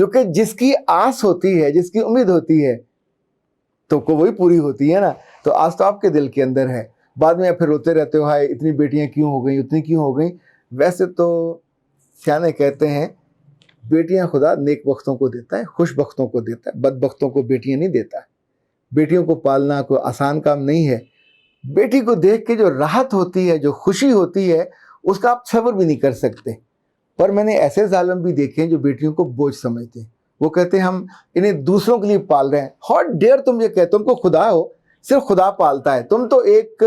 چونکہ جس کی آس ہوتی ہے، جس کی امید ہوتی ہے تو کو وہی پوری ہوتی ہے نا. تو آج تو آپ کے دل کے اندر ہے، بعد میں پھر روتے رہتے ہو ہائے اتنی بیٹیاں کیوں ہو گئیں، اتنی کیوں ہو گئیں. ویسے تو سیانے کہتے ہیں بیٹیاں خدا نیک بختوں کو دیتا ہے، خوش بختوں کو دیتا ہے، بد بختوں کو بیٹیاں نہیں دیتا. بیٹیوں کو پالنا کوئی آسان کام نہیں ہے. بیٹی کو دیکھ کے جو راحت ہوتی ہے، جو خوشی ہوتی ہے، اس کا آپ صبر بھی نہیں کر سکتے. پر میں نے ایسے ظالم بھی دیکھے ہیں جو بیٹیوں کو بوجھ سمجھتے ہیں. وہ کہتے ہیں ہم انہیں دوسروں کے لیے پال رہے ہیں. ہاؤ ڈیئر تم یہ کہتے، تم کو خدا ہو، صرف خدا پالتا ہے. تم تو ایک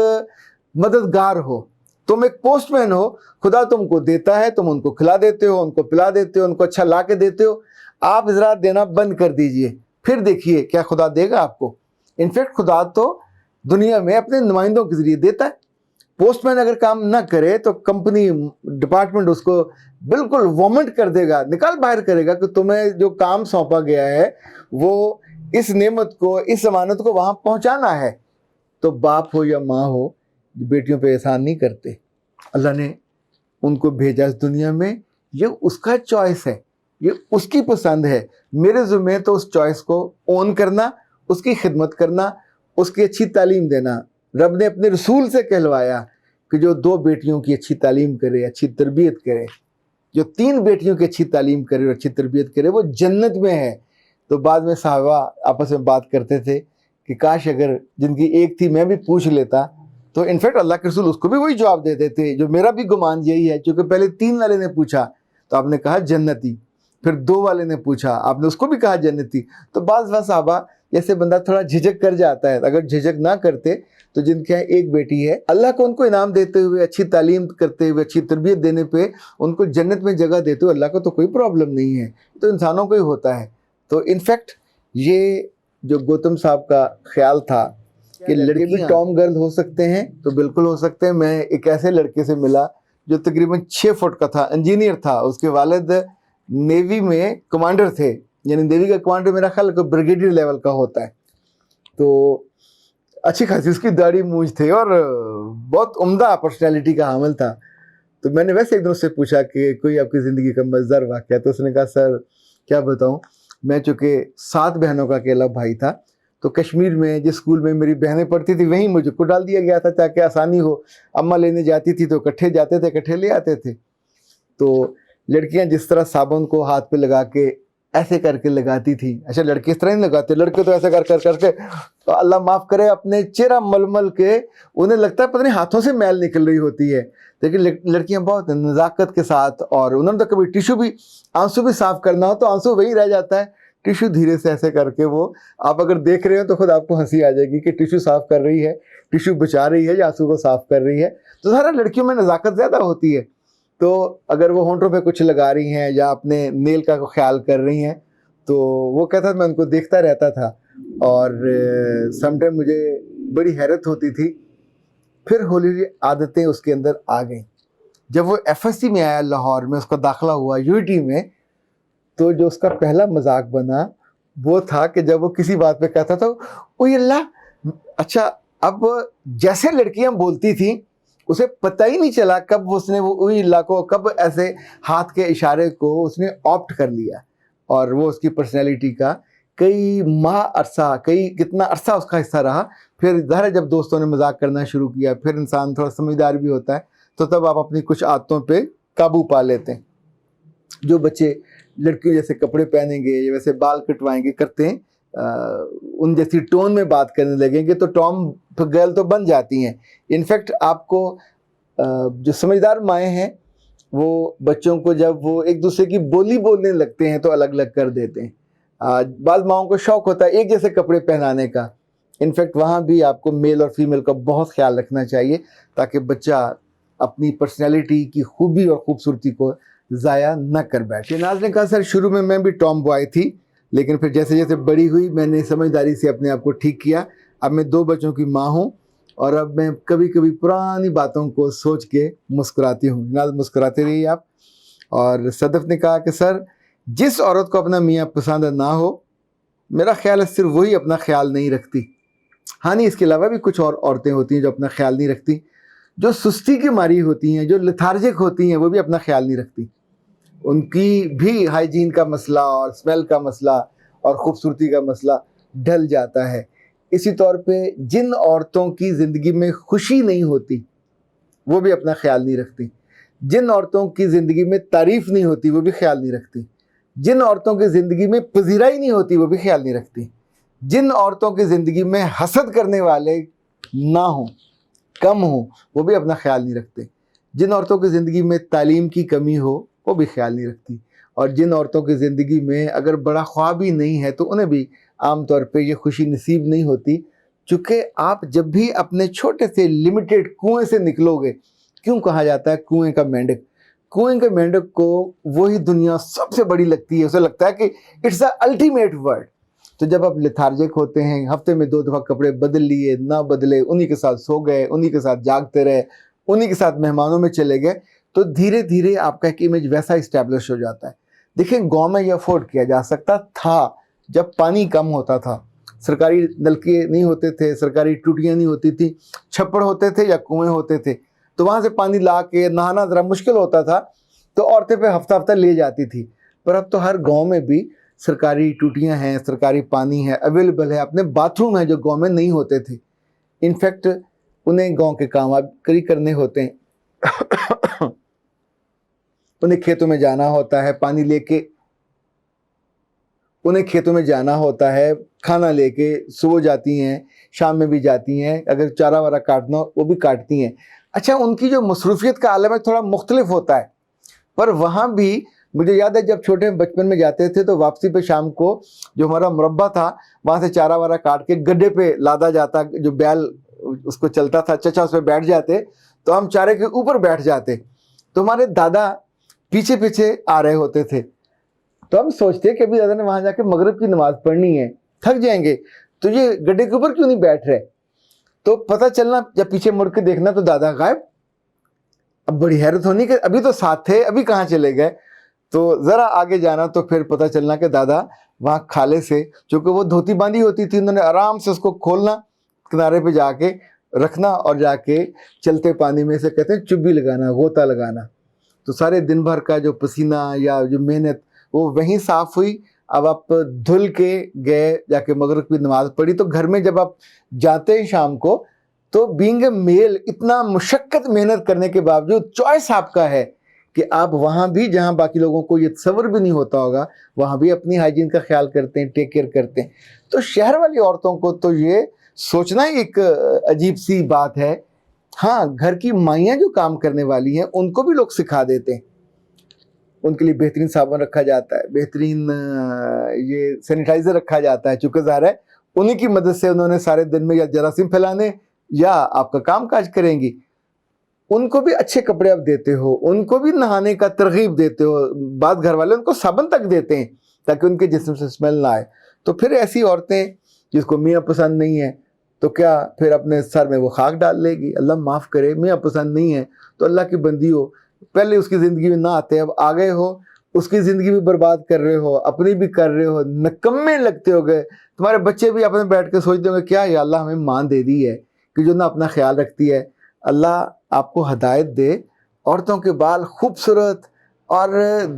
مددگار ہو، تم ایک پوسٹ مین ہو. خدا تم کو دیتا ہے، تم ان کو کھلا دیتے ہو، ان کو پلا دیتے ہو، ان کو اچھا لا کے دیتے ہو. آپ ذرا دینا بند کر دیجئے، پھر دیکھیے کیا خدا دے گا آپ کو. انفیکٹ خدا تو دنیا میں اپنے نمائندوں کے ذریعے دیتا ہے. پوسٹ مین اگر کام نہ کرے تو کمپنی ڈپارٹمنٹ اس کو بالکل وومنٹ کر دے گا، نکال باہر کرے گا کہ تمہیں جو کام سونپا گیا ہے وہ اس نعمت کو، اس امانت کو وہاں پہنچانا ہے. تو باپ ہو یا ماں ہو، بیٹیوں پہ احسان نہیں کرتے. اللہ نے ان کو بھیجا اس دنیا میں، یہ اس کا چوائس ہے، یہ اس کی پسند ہے. میرے ذمہ تو اس چوائس کو اون کرنا، اس کی خدمت کرنا، اس کی اچھی تعلیم دینا. رب نے اپنے رسول سے کہلوایا کہ جو 2 بیٹیوں کی اچھی تعلیم کرے، اچھی تربیت کرے، جو 3 بیٹیوں کی اچھی تعلیم کرے اور اچھی تربیت کرے، وہ جنت میں ہے. تو بعد میں صحابہ آپس میں بات کرتے تھے کہ کاش اگر جن کی ایک تھی میں بھی پوچھ لیتا. تو انفیکٹ اللہ کے رسول اس کو بھی وہی جواب دیتے تھے جو میرا بھی گمان یہی ہے. چونکہ پہلے 3 والے نے پوچھا تو آپ نے کہا جنتی، پھر 2 والے نے پوچھا آپ نے اس کو بھی کہا جنتی. تو بعض صحابہ جیسے بندہ تھوڑا جھجک کر جاتا ہے. اگر جھجک نہ کرتے تو جن کے ایک بیٹی ہے، اللہ کو ان کو انعام دیتے ہوئے، اچھی تعلیم کرتے ہوئے، اچھی تربیت دینے پہ ان کو جنت میں جگہ دیتے ہوئے اللہ کو تو کوئی پرابلم نہیں ہے. تو انسانوں کو ہی ہوتا ہے. تو انفیکٹ یہ جو گوتم صاحب کا خیال تھا کہ لڑکے بھی ٹام گرل ہو سکتے ہیں، تو بالکل ہو سکتے ہیں. میں ایک ایسے لڑکے سے ملا جو تقریباً 6 فٹ کا تھا، انجینئر تھا. اس کے والد نیوی میں کمانڈر تھے، یعنی نیوی کا کمانڈر میرا خیال ہے بریگیڈیئر لیول کا ہوتا ہے. تو اچھی خاصی اس کی داڑھی مونچھ تھے اور بہت عمدہ پرسنالٹی کا حامل تھا. تو میں نے ویسے ایک دن اس سے پوچھا کہ کوئی آپ کی زندگی کا مزیدار واقعہ. تو اس نے کہا سر کیا بتاؤں، میں چونکہ 7 بہنوں کا اکیلا بھائی تھا، تو کشمیر میں جس اسکول میں میری بہنیں پڑھتی تھی وہیں مجھے کو ڈال دیا گیا تھا تاکہ آسانی ہو. اماں لینے جاتی تھی تو اکٹھے جاتے تھے، اکٹھے لے آتے تھے. تو لڑکیاں جس طرح صابن کو ہاتھ پہ لگا کے ایسے کر کے لگاتی تھی، اچھا لڑکے اس طرح نہیں لگاتے، لڑکے تو ایسے کر کے تو اللہ معاف کرے اپنے چہرہ مل کے انہیں لگتا ہے پتہ نہیں ہاتھوں سے میل نکل رہی ہوتی ہے. لیکن لڑکیاں بہت نزاکت کے ساتھ، اور انہوں نے تو کبھی ٹیشو بھی، آنسو بھی صاف کرنا ہو تو آنسو وہی رہ جاتا ہے، ٹیشو دھیرے سے ایسے کر کے وہ آپ اگر دیکھ رہے ہو تو خود آپ کو ہنسی آ جائے گی کہ ٹیشو صاف کر رہی ہے، ٹیشو بچا رہی ہے یا آنسو کو صاف کر رہی ہے. تو ظاہر لڑکیوں میں نزاکت زیادہ ہوتی ہے. تو اگر وہ ہونٹوں پہ کچھ لگا رہی ہیں یا اپنے نیل کا خیال کر رہی ہیں تو وہ کہتا میں ان کو دیکھتا رہتا تھا اور سم ٹائم مجھے بڑی حیرت ہوتی تھی. پھر ہولی ہولی عادتیں اس کے اندر آ گئیں. جب وہ ایف ایس سی میں آیا لاہور میں، اس کا داخلہ ہوا یو ٹی میں، تو جو اس کا پہلا مذاق بنا وہ تھا کہ جب وہ کسی بات پہ کہتا تھا اوہ اللہ، اچھا اب جیسے لڑکیاں بولتی تھیں اسے پتہ ہی نہیں چلا کب اس نے وہ اوہ اللہ کو، کب ایسے ہاتھ کے اشارے کو اس نے آپٹ کر لیا. اور وہ اس کی پرسنالٹی کا کئی ماہ عرصہ، کتنا عرصہ اس کا حصہ رہا. پھر ظاہر ہے جب دوستوں نے مذاق کرنا شروع کیا، پھر انسان تھوڑا سمجھدار بھی ہوتا ہے، تو تب آپ اپنی کچھ عادتوں پہ قابو پا لیتے ہیں. جو بچے لڑکیوں جیسے کپڑے پہنیں گے یا ویسے بال کٹوائیں گے کرتے ہیں، ان جیسی ٹون میں بات کرنے لگیں گے تو ٹام گرل تو بن جاتی ہیں. انفیکٹ آپ کو جو سمجھدار مائیں ہیں وہ بچوں کو جب وہ ایک دوسرے کی بولی بولنے لگتے ہیں تو الگ الگ کر دیتے ہیں. بعض ماؤں کو شوق ہوتا ہے ایک جیسے کپڑے پہنانے کا. انفیکٹ وہاں بھی آپ کو میل اور فیمیل کا بہت خیال رکھنا چاہیے تاکہ بچہ اپنی پرسنالٹی کی خوبی اور خوبصورتی کو ضائع نہ کر بیٹھے. ناز نے کہا سر شروع میں بھی ٹام بوائے تھی، لیکن پھر جیسے جیسے بڑی ہوئی میں نے سمجھداری سے اپنے آپ کو ٹھیک کیا. اب میں 2 بچوں کی ماں ہوں اور اب میں کبھی کبھی پرانی باتوں کو سوچ کے مسکراتی ہوں. ناز مسکراتے رہیے آپ. اور صدف نے کہا کہ سر جس عورت کو اپنا میاں پسند نہ ہو، میرا خیال ہے صرف وہی اپنا خیال نہیں رکھتی. ہاں نہیں، اس کے علاوہ بھی کچھ اور عورتیں ہوتی ہیں جو اپنا خیال نہیں رکھتی. جو سستی کی ماری ہوتی ہیں، جو لتھارجک ہوتی ہیں، وہ بھی اپنا خیال نہیں رکھتی. ان کی بھی ہائیجین کا مسئلہ اور اسمیل کا مسئلہ اور خوبصورتی کا مسئلہ ڈھل جاتا ہے۔ اسی طور پہ جن عورتوں کی زندگی میں خوشی نہیں ہوتی وہ بھی اپنا خیال نہیں رکھتی، جن عورتوں کی زندگی میں تعریف نہیں ہوتی وہ بھی خیال نہیں رکھتی، جن عورتوں کی زندگی میں پذیرائی نہیں ہوتی وہ بھی خیال نہیں رکھتی، جن عورتوں کی زندگی میں حسد کرنے والے نہ ہوں، کم ہوں، وہ بھی اپنا خیال نہیں رکھتے، جن عورتوں کی زندگی میں تعلیم کی کمی ہو وہ بھی خیال نہیں رکھتی، اور جن عورتوں کی زندگی میں اگر بڑا خواب ہی نہیں ہے تو انہیں بھی عام طور پہ یہ خوشی نصیب نہیں ہوتی، چونکہ آپ جب بھی اپنے چھوٹے سے لمیٹڈ کنویں سے نکلو گے، کیوں کہا جاتا ہے کنویں کا مینڈک؟ کنویں کے مینڈک کو وہی دنیا سب سے بڑی لگتی ہے، اسے لگتا ہے کہ اٹس اے الٹیمیٹ ورلڈ۔ تو جب آپ لیتھارجک ہوتے ہیں، ہفتے میں 2 دفعہ کپڑے بدل لیے نہ بدلے، انہی کے ساتھ سو گئے، انہی کے ساتھ جاگتے رہے، انہی کے ساتھ مہمانوں میں چلے گئے، تو دھیرے دھیرے آپ کا ایک امیج ویسا اسٹیبلش ہو جاتا ہے۔ دیکھیں گاؤں میں یہ افورڈ کیا جا سکتا تھا جب پانی کم ہوتا تھا، سرکاری نلکے نہیں ہوتے تھے، سرکاری ٹوٹیاں نہیں ہوتی تھیں، چھپڑ ہوتے تھے یا کنویں ہوتے تھے، تو وہاں سے پانی لا کے نہانا ذرا مشکل ہوتا تھا، تو عورتیں پہ ہفتہ ہفتہ لے جاتی تھی۔ پر اب تو ہر گاؤں میں بھی سرکاری ٹوٹیاں ہیں، سرکاری پانی ہے، اویلیبل ہے، اپنے باتھ روم ہیں جو گاؤں میں نہیں ہوتے تھے۔ انفیکٹ انہیں گاؤں کے کام اب کرنے ہوتے ہیں، انہیں کھیتوں میں جانا ہوتا ہے پانی لے کے، انہیں کھیتوں میں جانا ہوتا ہے کھانا لے کے، صبح جاتی ہیں شام میں بھی جاتی ہیں، اگر چارہ وارہ کاٹنا ہو وہ بھی کاٹتی ہیں۔ اچھا ان کی جو مصروفیت کا عالم ہے تھوڑا مختلف ہوتا ہے، پر وہاں بھی مجھے یاد ہے جب چھوٹے بچپن میں جاتے تھے تو واپسی پہ شام کو جو ہمارا مربع تھا وہاں سے چارہ وارہ کاٹ کے گڈھے پہ لادا جاتا، جو بیل اس کو چلتا تھا، چچا اس پہ بیٹھ جاتے تو ہم چارے کے اوپر بیٹھ جاتے، تو ہمارے دادا پیچھے پیچھے آ رہے ہوتے تھے، تو ہم سوچتے کہ ابھی دادا نے وہاں جا کے مغرب کی نماز پڑھنی ہے، تھک جائیں گے، تو یہ گڈھے کے اوپر کیوں نہیں بیٹھ رہے؟ تو پتہ چلنا جب پیچھے مڑ کے دیکھنا تو دادا غائب۔ اب بڑی حیرت ہونی کہ ابھی تو ساتھ تھے، ابھی کہاں چلے گئے؟ تو ذرا آگے جانا تو پھر پتہ چلنا کہ دادا وہاں کھالے سے، چونکہ وہ دھوتی باندھی ہوتی تھی، انہوں نے آرام سے اس کو کھولنا، کنارے پہ جا کے رکھنا اور جا کے چلتے پانی میں سے کہتے ہیں چبی لگانا، غوطہ لگانا، تو سارے دن بھر کا جو پسینہ یا جو محنت وہ وہیں صاف ہوئی۔ اب آپ دھل کے گئے، جا کے مغرب کی نماز پڑھی، تو گھر میں جب آپ جاتے ہیں شام کو تو بینگ اے میل اتنا مشقت محنت کرنے کے باوجود چوائس آپ کا ہے کہ آپ وہاں بھی جہاں باقی لوگوں کو یہ تصور بھی نہیں ہوتا ہوگا وہاں بھی اپنی ہائیجین کا خیال کرتے ہیں، ٹیک کیئر کرتے ہیں۔ تو شہر والی عورتوں کو تو یہ سوچنا ہی ایک عجیب سی بات ہے۔ ہاں گھر کی مائیاں جو کام کرنے والی ہیں ان کو بھی لوگ سکھا دیتے ہیں، ان کے لیے بہترین صابن رکھا جاتا ہے، بہترین یہ سینیٹائزر رکھا جاتا ہے، چونکہ ظاہر ہے انہی کی مدد سے انہوں نے سارے دن میں یا جراثیم پھیلانے یا آپ کا کام کاج کریں گی۔ ان کو بھی اچھے کپڑے آپ دیتے ہو، ان کو بھی نہانے کا ترغیب دیتے ہو، بعض گھر والے ان کو صابن تک دیتے ہیں تاکہ ان کے جسم سے اسمیل نہ آئے۔ تو پھر ایسی عورتیں جس کو میاں پسند نہیں ہے تو کیا پھر اپنے سر میں وہ خاک ڈال لے گی؟ اللہ معاف کرے، میاں پسند نہیں ہے تو اللہ کی بندی ہو، پہلے اس کی زندگی میں نہ آتے، اب آ گئے ہو، اس کی زندگی بھی برباد کر رہے ہو، اپنی بھی کر رہے ہو، نکمے لگتے ہو گئے۔ تمہارے بچے بھی اپنے بیٹھ کے سوچتے ہوں گے کیا یا اللہ ہمیں ماں دے دی ہے کہ جو نہ اپنا خیال رکھتی ہے۔ اللہ آپ کو ہدایت دے۔ عورتوں کے بال خوبصورت اور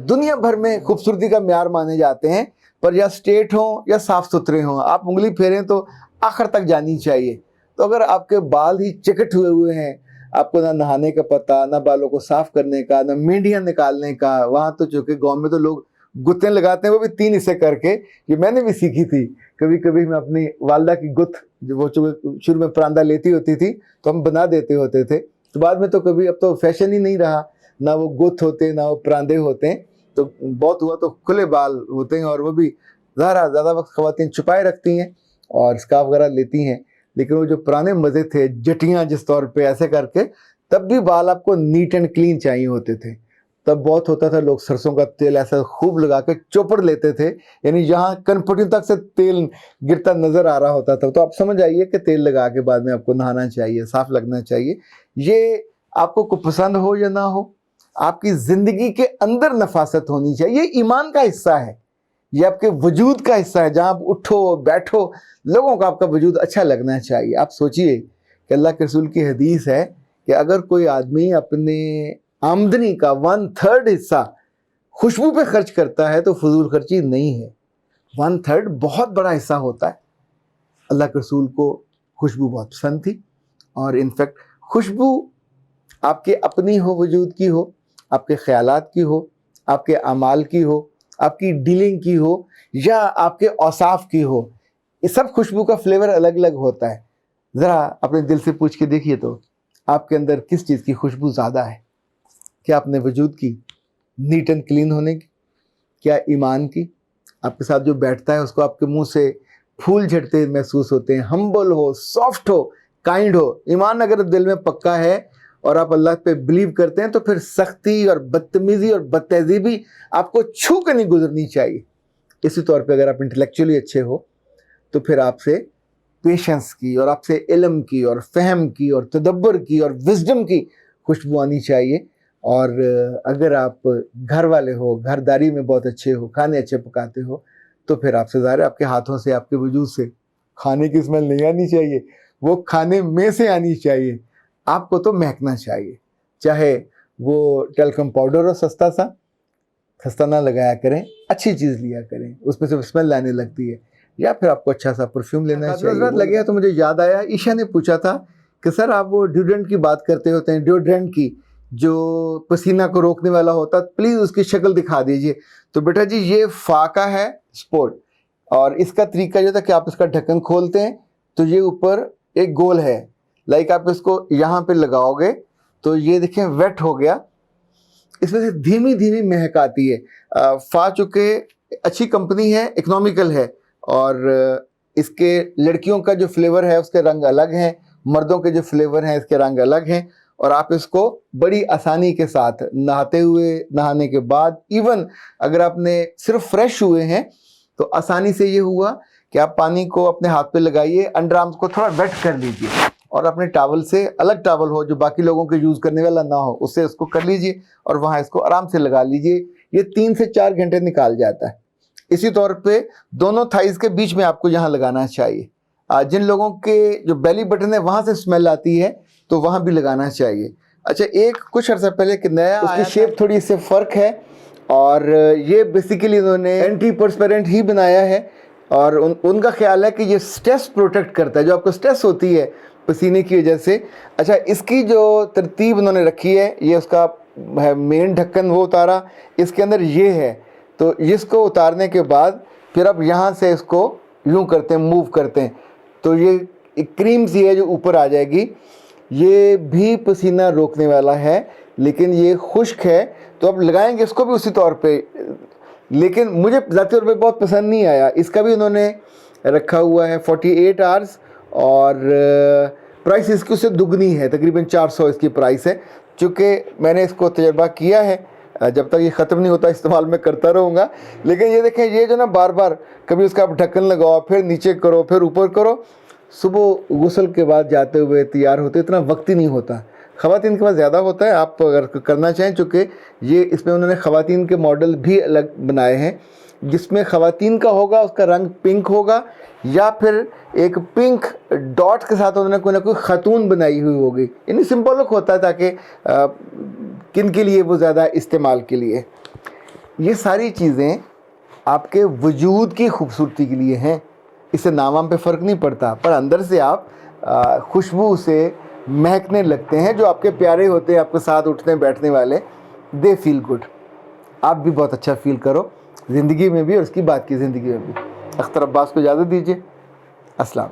دنیا بھر میں خوبصورتی کا معیار مانے جاتے ہیں، پر یا اسٹریٹ ہوں یا صاف ستھرے ہوں، آپ انگلی پھیریں تو آخر تک جانی چاہیے۔ تو اگر آپ کے بال ہی چکٹ ہوئے ہیں، آپ کو نہ نہانے کا پتہ، نہ بالوں کو صاف کرنے کا، نہ مینڈیاں نکالنے کا، وہاں تو چونکہ گاؤں میں تو لوگ گتیں لگاتے ہیں، وہ بھی 3 حصے کر کے، یہ میں نے بھی سیکھی تھی۔ کبھی کبھی میں اپنی والدہ کی گت جو وہ شروع میں پراندہ لیتی ہوتی تھی تو ہم بنا دیتے ہوتے تھے، تو بعد میں تو کبھی اب تو فیشن ہی نہیں رہا، نہ وہ گت ہوتے نہ وہ پراندے ہوتے ہیں، تو بہت ہوا تو کھلے بال ہوتے ہیں، اور وہ بھی زیادہ وقت خواتین چھپائے رکھتی ہیں اور اسکارف وغیرہ لیتی ہیں، لیکن وہ جو پرانے مزے تھے جٹیاں جس طور پہ ایسے کر کے، تب بھی بال آپ کو نیٹ اینڈ کلین چاہیے ہوتے تھے۔ تب بہت ہوتا تھا لوگ سرسوں کا تیل ایسا خوب لگا کے چوپڑ لیتے تھے، یعنی جہاں کنپٹیوں تک سے تیل گرتا نظر آ رہا ہوتا تھا، تو آپ سمجھ آئیے کہ تیل لگا کے بعد میں آپ کو نہانا چاہیے، صاف لگنا چاہیے۔ یہ آپ کو پسند ہو یا نہ ہو، آپ کی زندگی کے اندر نفاست ہونی چاہیے، یہ ایمان کا حصہ ہے، یہ آپ کے وجود کا حصہ ہے، جہاں آپ اٹھو بیٹھو لوگوں کا آپ کا وجود اچھا لگنا چاہیے۔ آپ سوچئے کہ اللہ کے رسول کی حدیث ہے کہ اگر کوئی آدمی اپنے آمدنی کا 1/3 حصہ خوشبو پہ خرچ کرتا ہے تو فضول خرچی نہیں ہے. 1/3 بہت بڑا حصہ ہوتا ہے. اللہ کے رسول کو خوشبو بہت پسند تھی, اور انفیکٹ خوشبو آپ کے اپنی ہو, وجود کی ہو, آپ کے خیالات کی ہو, آپ کے اعمال کی ہو, آپ کی ڈیلنگ کی ہو, یا آپ کے اوصاف کی ہو, یہ سب خوشبو کا فلیور الگ الگ ہوتا ہے. ذرا اپنے دل سے پوچھ کے دیکھیے تو آپ کے اندر کس چیز کی خوشبو زیادہ ہے؟ کیا اپنے وجود کی, نیٹ اینڈ کلین ہونے کی, کیا ایمان کی, آپ کے ساتھ جو بیٹھتا ہے اس کو آپ کے منہ سے پھول جھڑتے محسوس ہوتے ہیں, ہمبل ہو, سافٹ ہو, کائنڈ ہو. ایمان اگر دل میں پکا ہے اور آپ اللہ پہ بلیو کرتے ہیں تو پھر سختی اور بدتمیزی اور بد تہذیبی آپ کو چھو کے نہیں گزرنی چاہیے. اسی طور پہ اگر آپ انٹلیکچولی اچھے ہو تو پھر آپ سے پیشنس کی, اور آپ سے علم کی, اور فہم کی, اور تدبر کی, اور وزڈم کی خوشبو آنی چاہیے. اور اگر آپ گھر والے ہو, گھرداری میں بہت اچھے ہو, کھانے اچھے پکاتے ہو, تو پھر آپ سے ظاہر ہے آپ کے ہاتھوں سے, آپ کے وجود سے کھانے کی اسمیل نہیں آنی چاہیے, وہ کھانے میں سے آنی چاہیے. آپ کو تو مہکنا چاہیے, چاہے وہ ٹیلکم پاؤڈر ہو سستا نہ لگایا کریں, اچھی چیز لیا کریں, اس میں سے اسمیل آنے لگتی ہے. یا پھر آپ کو اچھا سا پرفیوم لینا چاہیے. لگیا تو مجھے یاد آیا, عائشہ نے پوچھا تھا کہ سر آپ وہ ڈیوڈرنٹ کی بات کرتے ہوتے ہیں, ڈیوڈرنٹ کی جو پسینہ کو روکنے والا ہوتا, پلیز اس کی شکل دکھا دیجئے. تو بیٹا جی یہ فا کا ہے سپورٹ, اور اس کا طریقہ جو تھا کہ آپ اس کا ڈھکن کھولتے ہیں تو یہ اوپر ایک گول ہے, لائک آپ اس کو یہاں پہ لگاؤ گے تو یہ دیکھیں ویٹ ہو گیا, اس میں سے دھیمی دھیمی مہک آتی ہے. فا چونکہ اچھی کمپنی ہے, اکنامیکل ہے, اور اس کے لڑکیوں کا جو فلیور ہے اس کے رنگ الگ ہیں, مردوں کے جو فلیور ہیں اس کے رنگ الگ ہیں, اور آپ اس کو بڑی آسانی کے ساتھ نہاتے ہوئے, نہانے کے بعد, ایون اگر آپ نے صرف فریش ہوئے ہیں تو آسانی سے یہ ہوا کہ آپ پانی کو اپنے ہاتھ پہ لگائیے, انڈر آرمز کو تھوڑا ویٹ کر لیجئے, اور اپنے ٹاول سے, الگ ٹاول ہو جو باقی لوگوں کے یوز کرنے والا نہ ہو, اس سے اس کو کر لیجئے اور وہاں اس کو آرام سے لگا لیجئے. یہ 3 سے 4 گھنٹے نکال جاتا ہے. اسی طور پہ دونوں تھائز کے بیچ میں آپ کو یہاں لگانا چاہیے. جن لوگوں کے جو بیلی بٹن ہے وہاں سے اسمیل آتی ہے تو وہاں بھی لگانا چاہیے. اچھا, ایک کچھ عرصہ پہلے ایک نیا, اس کی شیپ تھوڑی اس سے فرق ہے, اور یہ بیسیکلی انہوں نے اینٹی پرسپیرنٹ ہی بنایا ہے, اور ان کا خیال ہے کہ یہ سٹریس پروٹیکٹ کرتا ہے, جو آپ کو سٹریس ہوتی ہے پسینے کی وجہ سے. اچھا, اس کی جو ترتیب انہوں نے رکھی ہے, یہ اس کا مین ڈھکن وہ اتارا, اس کے اندر یہ ہے, تو اس کو اتارنے کے بعد پھر آپ یہاں سے اس کو یوں کرتے ہیں, موو کرتے ہیں, تو یہ ایک کریم سی ہے جو اوپر آ جائے گی. یہ بھی پسینہ روکنے والا ہے, لیکن یہ خشک ہے تو آپ لگائیں گے اس کو بھی اسی طور پہ, لیکن مجھے ذاتی طور پہ بہت پسند نہیں آیا. اس کا بھی انہوں نے رکھا ہوا ہے 48 آورس, اور پرائس اس کی اس سے دگنی ہے, تقریباً 400 اس کی پرائس ہے. چونکہ میں نے اس کو تجربہ کیا ہے, جب تک یہ ختم نہیں ہوتا استعمال میں کرتا رہوں گا. لیکن یہ دیکھیں, یہ جو نا بار بار کبھی اس کا آپ ڈھکن لگاؤ, پھر نیچے کرو, پھر اوپر کرو, صبح غسل کے بعد جاتے ہوئے تیار ہوتے اتنا وقت ہی نہیں ہوتا. خواتین کے پاس زیادہ ہوتا ہے, آپ اگر کرنا چاہیں, چونکہ یہ اس میں انہوں نے خواتین کے ماڈل بھی الگ بنائے ہیں, جس میں خواتین کا ہوگا اس کا رنگ پنک ہوگا, یا پھر ایک پنک ڈاٹ کے ساتھ انہوں نے کوئی نہ کوئی خاتون بنائی ہوئی ہوگی. یعنی سمبولک ہوتا ہے تاکہ کن کے لیے وہ زیادہ استعمال کے لیے. یہ ساری چیزیں آپ کے وجود کی خوبصورتی کے لیے ہیں, اس سے نام وام پہ فرق نہیں پڑتا, پر اندر سے آپ خوشبو سے مہکنے لگتے ہیں. جو آپ کے پیارے ہوتے ہیں, آپ کے ساتھ اٹھنے بیٹھنے والے, دے فیل گڈ. آپ بھی بہت اچھا فیل کرو زندگی میں بھی اور اس کی بات کی زندگی میں بھی. اختر عباس کو اجازت دیجیے. السلام.